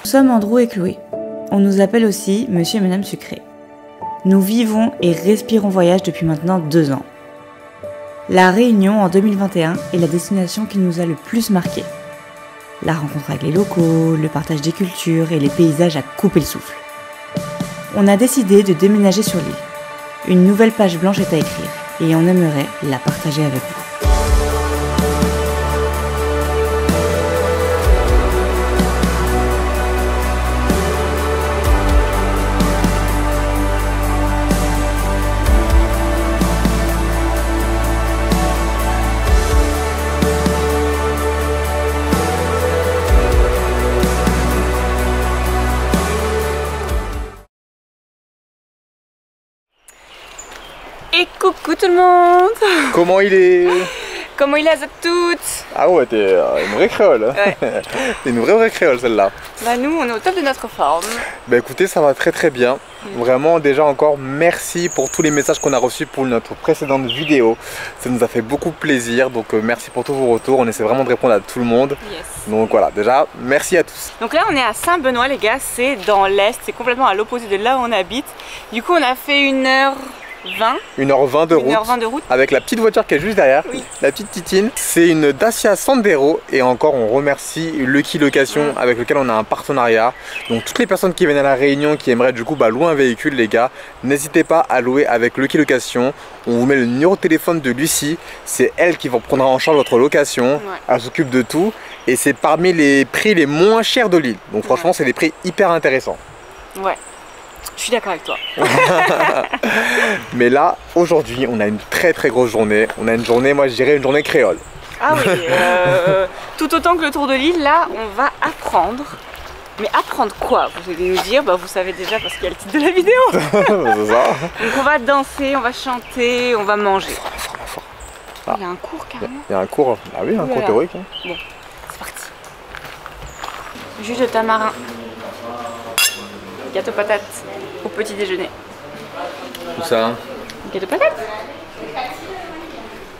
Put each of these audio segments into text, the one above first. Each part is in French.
Nous sommes Andrew et Chloé. On nous appelle aussi Monsieur et Madame Sucré. Nous vivons et respirons voyage depuis maintenant 2 ans. La Réunion en 2021 est la destination qui nous a le plus marqué. La rencontre avec les locaux, le partage des cultures et les paysages à couper le souffle. On a décidé de déménager sur l'île. Une nouvelle page blanche est à écrire et on aimerait la partager avec vous. Et coucou tout le monde! Comment il est? Comment il est à toutes? Ah ouais, t'es une vraie créole. Ouais. T'es une vraie créole celle-là. Bah nous, on est au top de notre forme. Bah écoutez, ça va très bien. Vraiment, déjà encore, merci pour tous les messages qu'on a reçus pour notre précédente vidéo. Ça nous a fait beaucoup plaisir, donc merci pour tous vos retours. On essaie vraiment de répondre à tout le monde. Yes. Donc voilà, déjà, merci à tous. Donc là, on est à Saint-Benoît, les gars. C'est dans l'est, c'est complètement à l'opposé de là où on habite. Du coup, on a fait 1h20. 1h20 de route. 1h20 de route. Avec la petite voiture qui est juste derrière, oui. La petite Titine. C'est une Dacia Sandero et encore on remercie Lucky Location avec lequel on a un partenariat. Donc toutes les personnes qui viennent à la Réunion qui aimeraient du coup louer un véhicule, les gars, n'hésitez pas à louer avec Lucky Location. On vous met le numéro de téléphone de Lucie, c'est elle qui vous prendra en charge votre location. Ouais. Elle s'occupe de tout et c'est parmi les prix les moins chers de l'île. Donc franchement, c'est des prix hyper intéressants. Ouais. Je suis d'accord avec toi. Mais là, aujourd'hui, on a une très grosse journée. On a une journée, moi je dirais une journée créole. Ah oui, tout autant que le tour de l'île, là, on va apprendre. Mais apprendre quoi? Vous allez nous dire, bah vous savez déjà parce qu'il y a le titre de la vidéo. C'est ça. Donc on va danser, on va chanter, on va manger. Fort. Ah. Il y a un cours carrément. Il y a un cours, ah oui, un cours théorique. Hein. Bon, c'est parti. Jus de tamarin. Gâteau patate au petit déjeuner. Tout ça. Gâteau patate.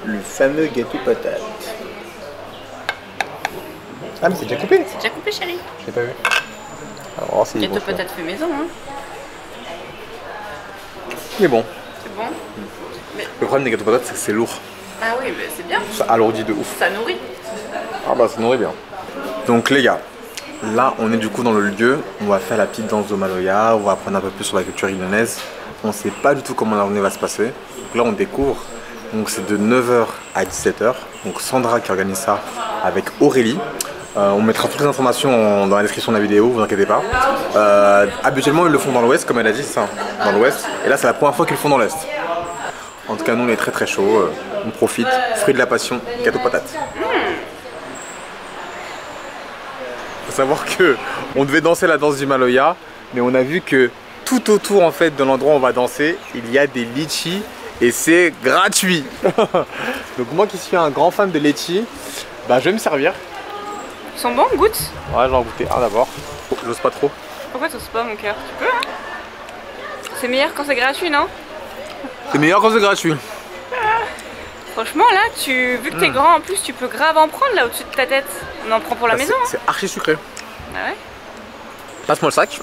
Le fameux gâteau patate. Ah mais c'est déjà coupé. C'est déjà coupé, chérie. J'ai pas vu. Alors, c'est Gâteau bon, patate fait maison, hein. Il est bon. C'est bon. Le problème des gâteaux patates, c'est que c'est lourd. Ah oui, mais c'est bien. Ça alourdit de ouf. Ça nourrit. Ah bah ça nourrit bien. Donc les gars, là on est du coup dans le lieu. On va faire la petite danse de Maloya. On va apprendre un peu plus sur la culture ilonnaise. On sait pas du tout comment la journée va se passer. Donc là on découvre. Donc c'est de 9h à 17h. Donc Sandra qui organise ça avec Aurélie. On mettra toutes les informations dans la description de la vidéo, vous inquiétez pas. Habituellement ils le font dans l'ouest comme elle a dit, c'est ça, dans l'ouest. Et là c'est la première fois qu'ils le font dans l'est. En tout cas nous on est très chaud, on profite, fruit de la passion, gâteau patate. Faut savoir que on devait danser la danse du Maloya, mais on a vu que tout autour en fait de l'endroit où on va danser, il y a des litchis et c'est gratuit. Donc moi qui suis un grand fan de litchis, bah je vais me servir. Ils sont bons, goûte. Ouais, je vais en goûter un d'abord. J'ose pas trop. Pourquoi t'oses pas, mon cœur? Tu peux, hein? C'est meilleur quand c'est gratuit, non? C'est meilleur quand c'est gratuit. Franchement, là, vu que t'es grand en plus, tu peux grave en prendre là au-dessus de ta tête. On en prend pour la maison. Hein. C'est archi sucré. Ah ouais? Passe-moi le sac.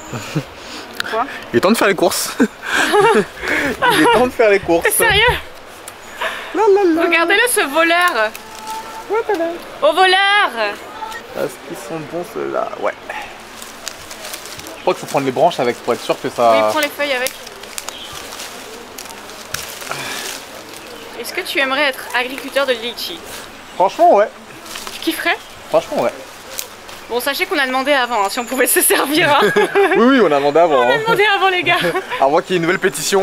Quoi? Il est temps de faire les courses. Il est temps de faire les courses. T'es sérieux? Regardez-le, ce voleur. Au voleur! Est-ce qu'ils sont bons ceux-là? Ouais. Je crois qu'il faut prendre les branches avec pour être sûr que ça... Oui, prends les feuilles avec. Est-ce que tu aimerais être agriculteur de litchi? Franchement, ouais. Tu kifferais? Franchement, ouais. Bon, sachez qu'on a demandé avant, hein, si on pouvait se servir. Hein. Oui, on a demandé avant. On a demandé avant, les gars. Avant qu'il y ait une nouvelle pétition.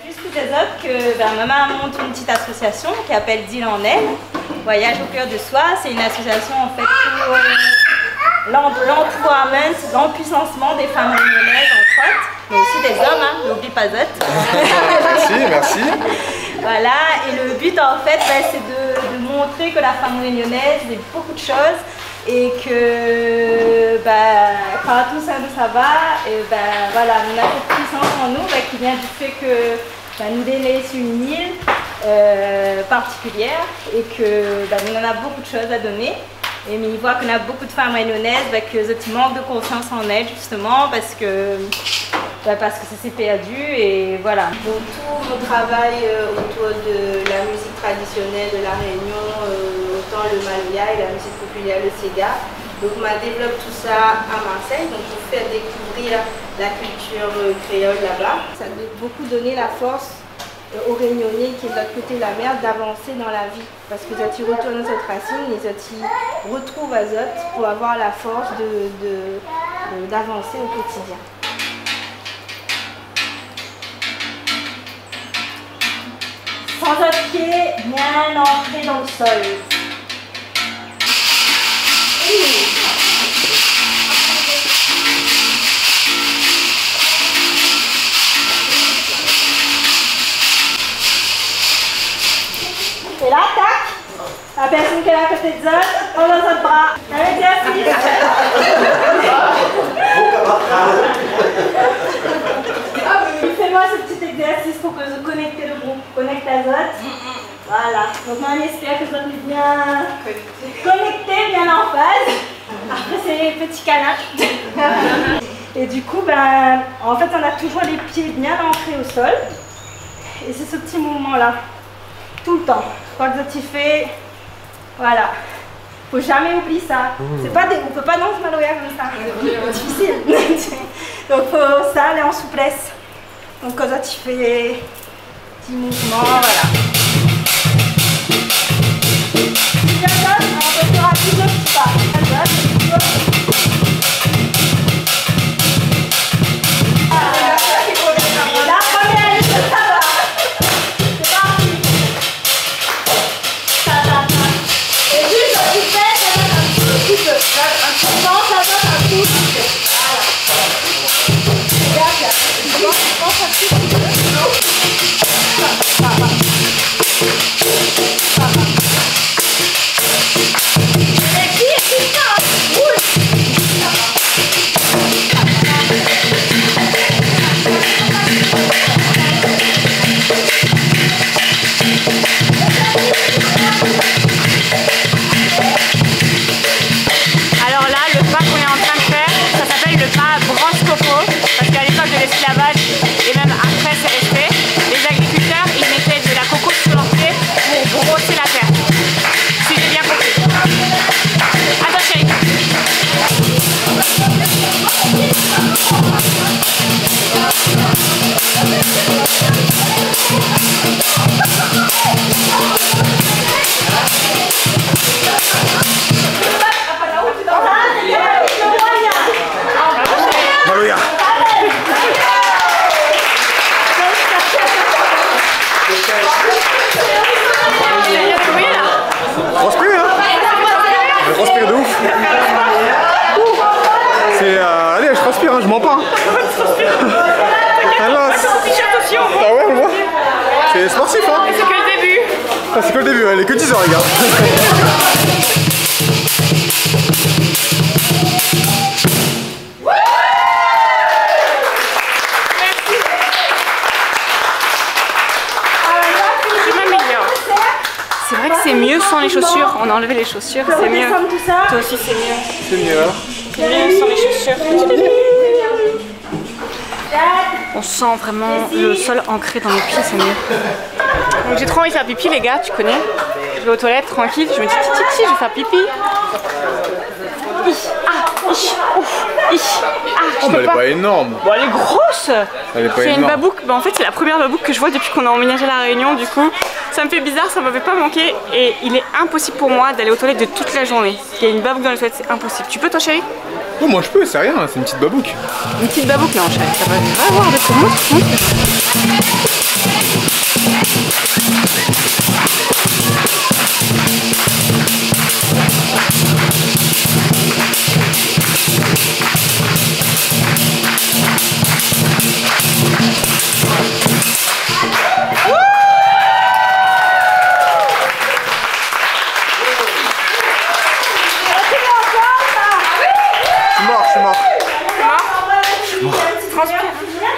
Juste pour des autres que maman monte une petite association qui s'appelle Deal en aide, Voyage au cœur de soi. C'est une association en fait pour l'empowerment, l'empuissancement des femmes réunionnaises entre autres, mais aussi des hommes, hein, n'oublie pas autres. Merci. Voilà, et le but en fait c'est de montrer que la femme réunionnaise est beaucoup de choses et que quand tout ça va, et voilà, on a cette puissance en nous qui vient du fait que nous sommes sur une île particulière et que nous en avons beaucoup de choses à donner. Et mais ils voient qu'on a beaucoup de femmes réunionnaises, bah, que tu manques de confiance en elles justement parce que ça s'est perdu et voilà. Donc tout mon travail autour de la musique traditionnelle de la Réunion, autant le maloya et la musique populaire, le sega. Donc on développe tout ça à Marseille, donc pour faire découvrir la culture créole là-bas. Ça a beaucoup donné la force aux Réunionnais qui est de l'autre côté de la mer d'avancer dans la vie. Parce que tu retournes à cette racine et tu retrouves Azot pour avoir la force d'avancer au quotidien. Sans notre pied bien ancré dans le sol. Et là, tac, la personne qui est à côté de Zot, on dans notre bras. Un exercice. Fais-moi ce petit exercice pour que je connecte le groupe, connecte à Zot. Voilà, donc on espère que Zot est bien connecté, bien en phase. Après ces petits câlins. Et du coup, en fait, on a toujours les pieds bien ancrés au sol. Et c'est ce petit mouvement-là, tout le temps. Quand tu fais, voilà. Faut jamais oublier ça. C'est pas on peut pas danser maloya comme ça. C'est difficile. Donc faut ça aller en souplesse. Donc quand tu fais petit mouvement, voilà. On peut faire plus de petits pas. La première, ça va. C'est parti. Et juste tu fais, ça donne un tout petit peu. Un petit temps, ça donne un tout petit peu. Voilà. Regarde là. Tu penses un tout petit peu. Ça va. Alors là, le pas qu'on est en train de faire, ça s'appelle le pas branche-coco, parce qu'à l'époque de l'esclavage, et même après c'est resté, les agriculteurs, ils mettaient de la coco sur leurs pieds pour brosser la terre. Si j'ai bien compris. Attends chérie. Maloya. Transpire, hein? Je transpire de ouf. C'est allez, je transpire, hein, je mens pas. Hein. Alors, ah ouais, on voit. C'est sportif, hein? C'est que le début. Ah, c'est que le début, elle est que 10 heures, les gars. C'est vrai que c'est mieux sans les chaussures. On a enlevé les chaussures, c'est mieux. Toi aussi c'est mieux. C'est mieux, hein? C'est mieux sans les chaussures. On sent vraiment le sol ancré dans nos pieds, c'est mieux. Donc j'ai trop envie de faire pipi les gars, tu connais. Je vais aux toilettes tranquille, je me dis titi, je vais faire pipi. Oh, mais elle est pas énorme. Bon, elle est grosse. C'est une babouk. Bah, en fait, c'est la première babouk que je vois depuis qu'on a emménagé à La Réunion. Du coup, ça me fait bizarre, ça m'avait pas manqué. Et il est impossible pour moi d'aller aux toilettes de toute la journée. Il y a une babouk dans les toilettes, c'est impossible. Tu peux, toi, chérie? Oh, moi je peux, c'est rien, c'est une petite babouk. Une petite babouk, non, chérie. Ça va avoir des trucs. Montre.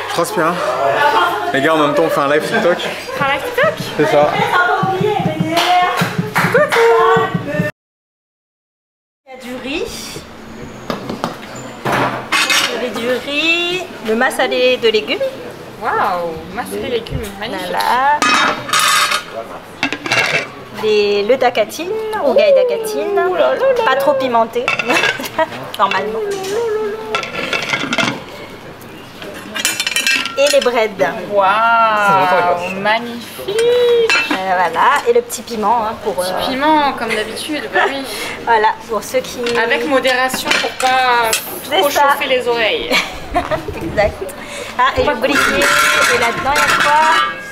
Je transpire, hein. Les gars, en même temps, on fait un live TikTok. Un live TikTok? C'est ça. riz, le massalé de légumes. Waouh, massalé de légumes, magnifique. Voilà. Le dacatine, rougail dacatine. Pas trop pimenté, normalement. Et les breads. Waouh, magnifique. Voilà, et le petit piment hein, pour. Piment, comme d'habitude, bah oui. Voilà, pour ceux qui. Avec modération pour pas trop chauffer les oreilles. Exact. Ah, et le briquet. Et là-dedans, il y a quoi?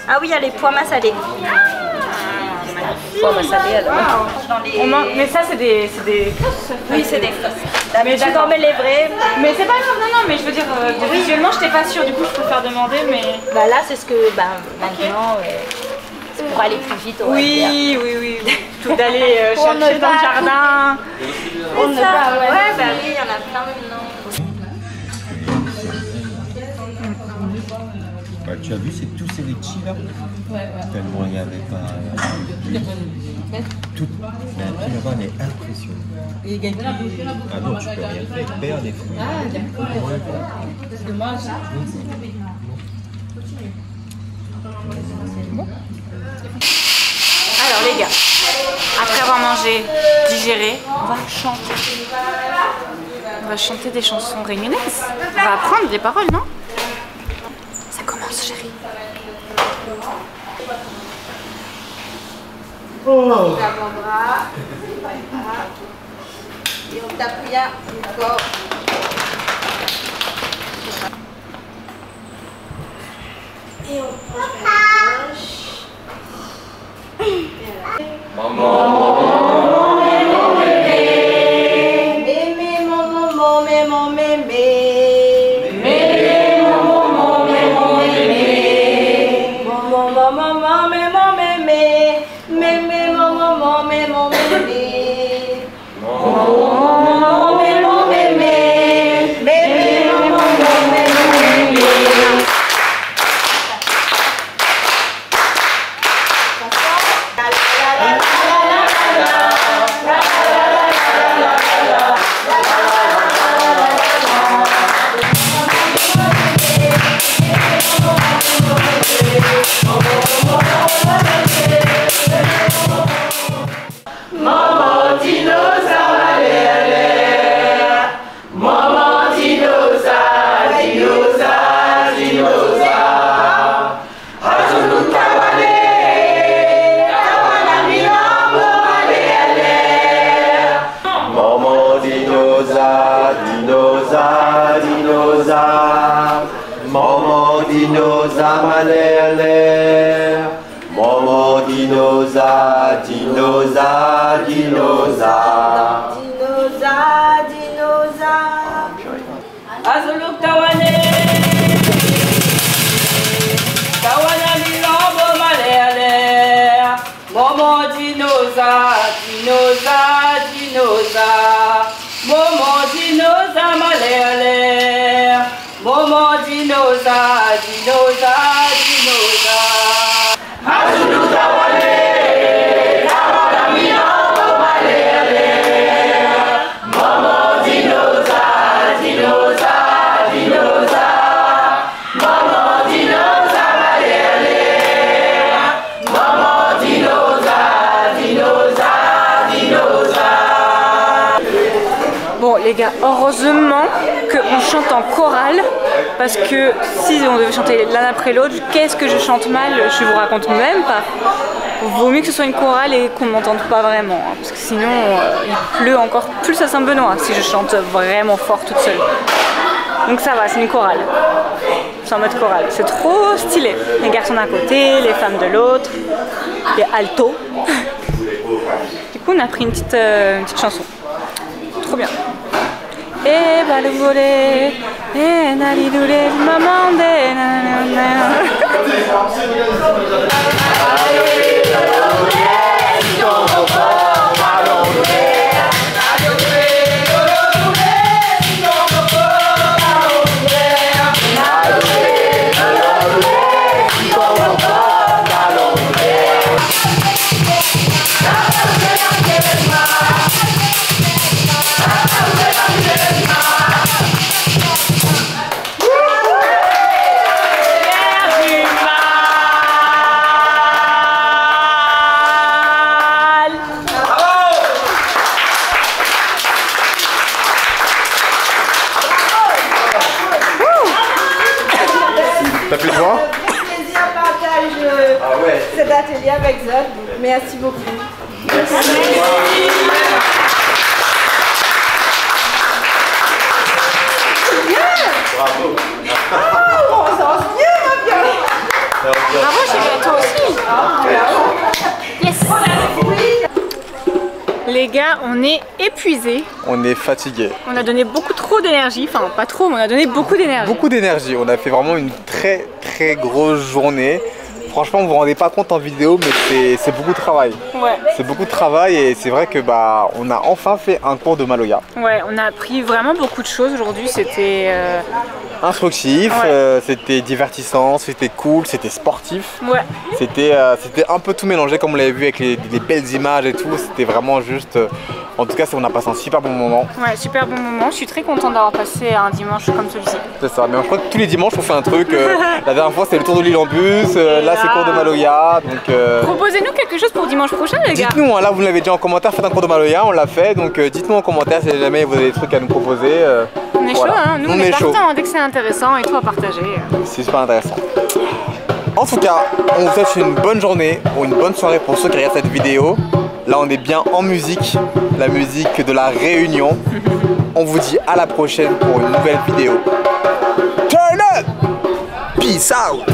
Ah oui, il y a les pois massalés. Pois massalés alors. Dans les... Mais ça, c'est des. Oui, c'est des fausses. Mais d'accord, mais les vrais. Mais c'est pas grave, non, mais je veux dire, visuellement, je n'étais pas sûre, du coup, je préfère demander, mais. Bah là, c'est ce que maintenant. C'est pour aller plus vite. Oui. Tout d'aller chercher dans le jardin. On ne pas, ouais, bah oui, il y en a plein maintenant. Bah, tu as vu, c'est tous ces litchis là. Tellement il n'y avait pas. Tout. Mais un prix là-bas, elle est impressionnante. Ah non, tu peux rien faire. Il perd des fruits. C'est dommage. Alors les gars, après avoir mangé, digéré, on va chanter. On va chanter des chansons réunionnaises. On va apprendre des paroles, non? Ça commence, chérie. L'avant-bras. Et on t'appuie encore. Et on penche vers la gauche. Azuluk tawane, tawana milombo malele, momo dinoza, dinoza, dinoza, momo dinoza malele, momo dinoza, dinoza, dinoza. Azuluk tawane. Bon les gars, heureusement qu'on chante en chorale parce que si on devait chanter l'un après l'autre, qu'est-ce que je chante mal, je vous raconte même pas. Vaut mieux que ce soit une chorale et qu'on m'entende pas vraiment, hein, parce que sinon il pleut encore plus à Saint-Benoît si je chante vraiment fort toute seule. Donc ça va, c'est une chorale. C'est en mode chorale, c'est trop stylé. Les garçons d'un côté, les femmes de l'autre, les altos. Du coup on a pris une petite chanson. Trop bien. Et bah le volet, et nalidoulé, maman de nanana. l'atelier avec Zod. Merci beaucoup. Merci. Bravo. Oh, on s'en souvient, ma bien. Bravo, chérie, toi aussi. Yes. Les gars, on est épuisés. On est fatigué. On a donné beaucoup trop d'énergie. Enfin, pas trop, mais on a donné beaucoup d'énergie. Beaucoup d'énergie. On a fait vraiment une très grosse journée. Franchement, vous vous rendez pas compte en vidéo, mais c'est beaucoup de travail. Ouais. C'est beaucoup de travail et c'est vrai que bah on a enfin fait un cours de Maloya. Ouais, on a appris vraiment beaucoup de choses aujourd'hui. C'était instructif, ouais. C'était divertissant, c'était cool, c'était sportif. Ouais. C'était un peu tout mélangé comme on l'avait vu avec les belles images et tout. C'était vraiment juste. En tout cas, on a passé un super bon moment. Ouais, super bon moment. Je suis très contente d'avoir passé un dimanche comme celui-ci. C'est ça, mais je crois que tous les dimanches on fait un truc. La dernière fois c'était le tour de l'île en bus, là c'est cours de Maloya. Proposez-nous quelque chose pour dimanche prochain, les gars. Dites-nous, hein, là vous l'avez dit en commentaire, faites un cours de Maloya, on l'a fait. Donc dites-nous en commentaire si jamais vous avez des trucs à nous proposer. On est voilà. chaud, hein. Nous on est partants hein, dès que c'est intéressant et tout à partager. C'est super intéressant. En tout cas, on vous souhaite une bonne journée ou une bonne soirée pour ceux qui regardent cette vidéo. Là on est bien en musique, la musique de la Réunion. On vous dit à la prochaine pour une nouvelle vidéo. Turn up! Peace out!